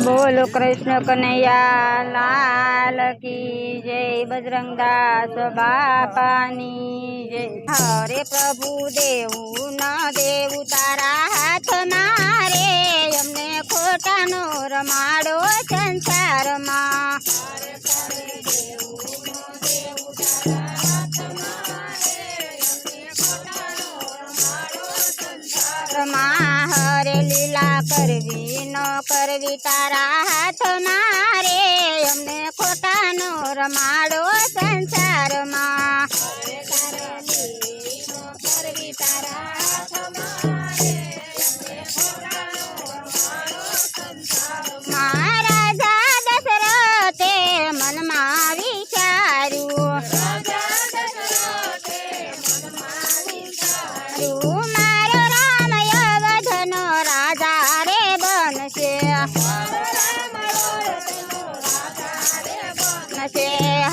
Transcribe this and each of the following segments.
बोलो कृष्ण कन्हैया लाल की जय। बजरंग दास बापानी जय। हरे प्रभु देवू न देवू तारा हाथ मारे अमने खोटा नो रमाड़ो संसार मां। हरे लीला करवी न करवी तारा हाथ मारे अमने खोटा नो रमाड़ो संसार मां। महाराजा दशरथे मन मां विचारू मारो राम अवधनो राजा रे बनशे।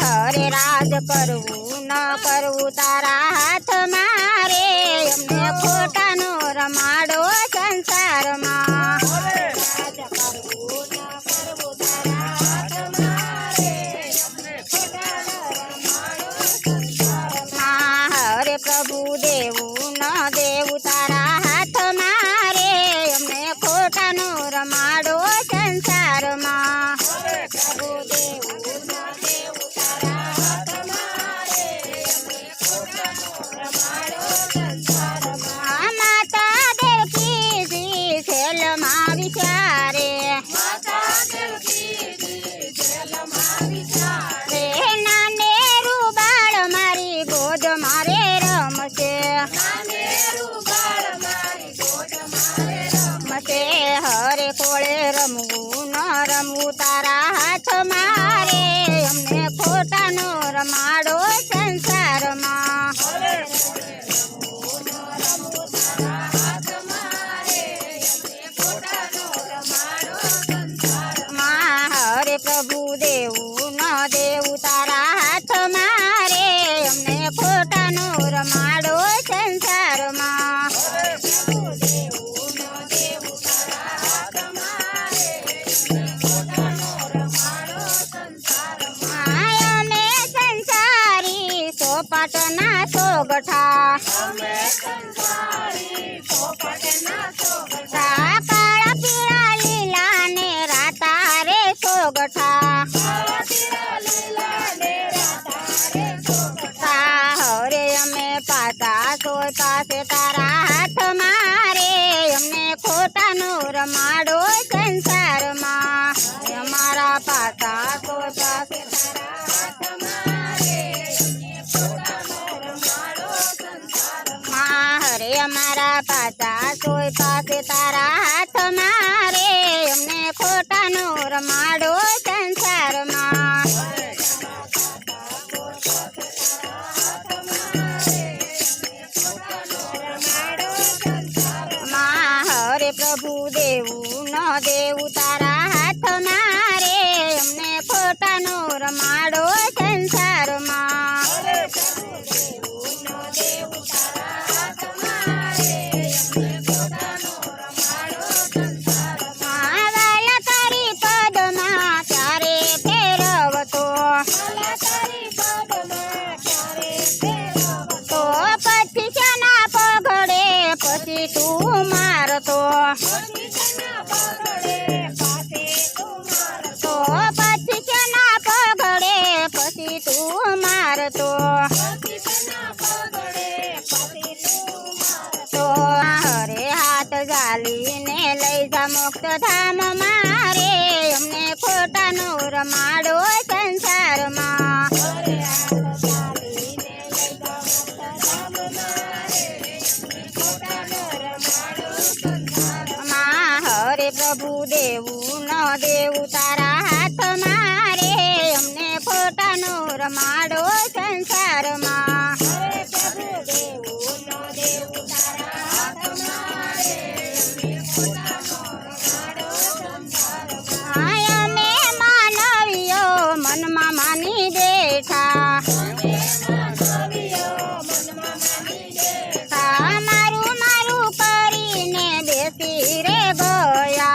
हरे राज करवू न करवू तारा हाथ मारे अमने खोटा नो रमाड़ो संसार मां। हरे प्रभु देवू न देवू तारा हाथ मारे अमने खोटा नो रमाड़ो संसार मां। माता देवकी जी खेल मां विचारे नाने रूबाळ मारी गोद मारे रमसे। हरे कोळे रमवू न रमवू तारा हाथ मारे अमने खोटा नो रमाड़ो संसार मां। हरे प्रभु देवू न देवू तारा हाथ मारे अमने खोटा नो रमाड़ो संसार मां। अमे संसारी सोपाटना सोगठा काळा पीळा लीला ने राता रे सोगठा। हरे अमे पाता सोय पासे तारा हाथ मारे अमने खोटा नो रमाड़ो संसार मां। हमारा पाता सोय पासे तारा हाथ मारे अमने खोटा नो रमाड़ो संसार मां। हरे हमारा पाता सोय पासे तारा हाथ मारे अमने खोटा नो रमाड़ो संसार मां। हरे प्रभु देवू न देवू तारा हाथ मारे अमने खोटा नो रमाड़ो संसार मां। वाला तारी पद मां चारे फेरवतो तो पछी शना पगड़े पछी तू मारतो। तो पछी शना पगड़े पछी तू मारतो। तो हरे हाथ जाली ने लई जा मुक्त धाम मारे अमने खोटा नो रमाड़ो संसार मां। हरे प्रभु देवू न देवू तारा हाथ मारे अमने खोटा नो रमाड़ो संसार मां। अमे मानवियो मन मा मानी देठा मारू मारू करीने बेसी रे गया।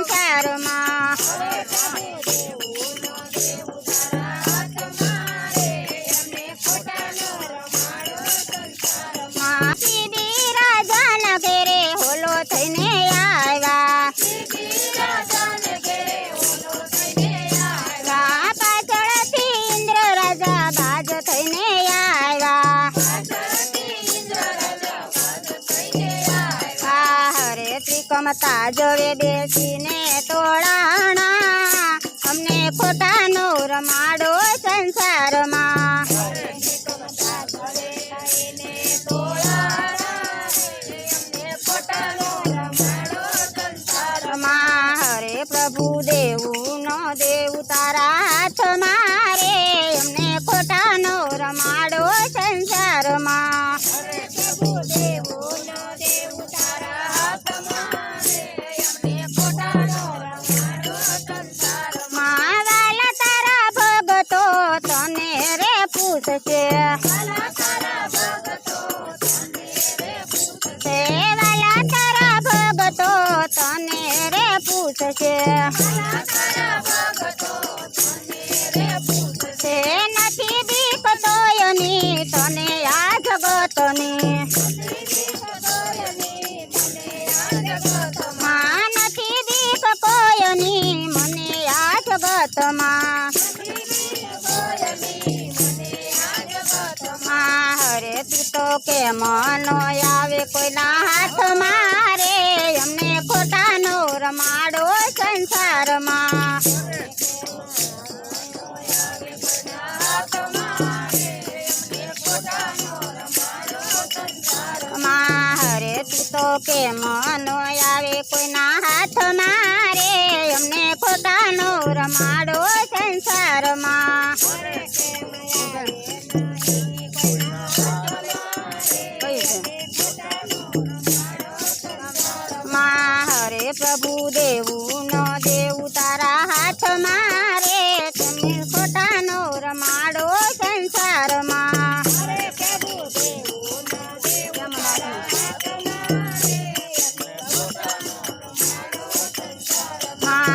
સંસારમાં સીધી રાજાના ઘેરે હોલો થઈને આવ્યા પાછળથી ઇન્દ્ર રાજા બાજ થઈને આવ્યા હરે ત્રિકમતા જોડે બેસીને તોડાણા અમને ખોટાનો રમાડો સંસારમાં હરે પ્રભુ દેવું નો દેવું તારા હાથમાં રે અમને ખોટાનો રમાડો સંસારમાં વાલા તારા ભગતો તને રે પૂછશે વાલા તારા ભગતો તને રે પૂછશે નથી બીક તોયની તને આ જગતની નથી બીક કોયની મને આ જગતમાં હરે તું તો કે મનો આવે કોઈના હાથમાં રે અમને ખોટાનો રમાડો સંસારમાં હરે તું તો કે મનો આવે કોઈના હાથમાં રે અમને ખોટાનો રમાડો સંસારમાં હરે પ્રભુ દેવું નો દેવું તારા હાથમાં રે તમે ખોટાનો રમાડો સંસારમાં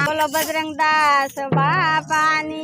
બોલો બજરંગ દાસ બાપાની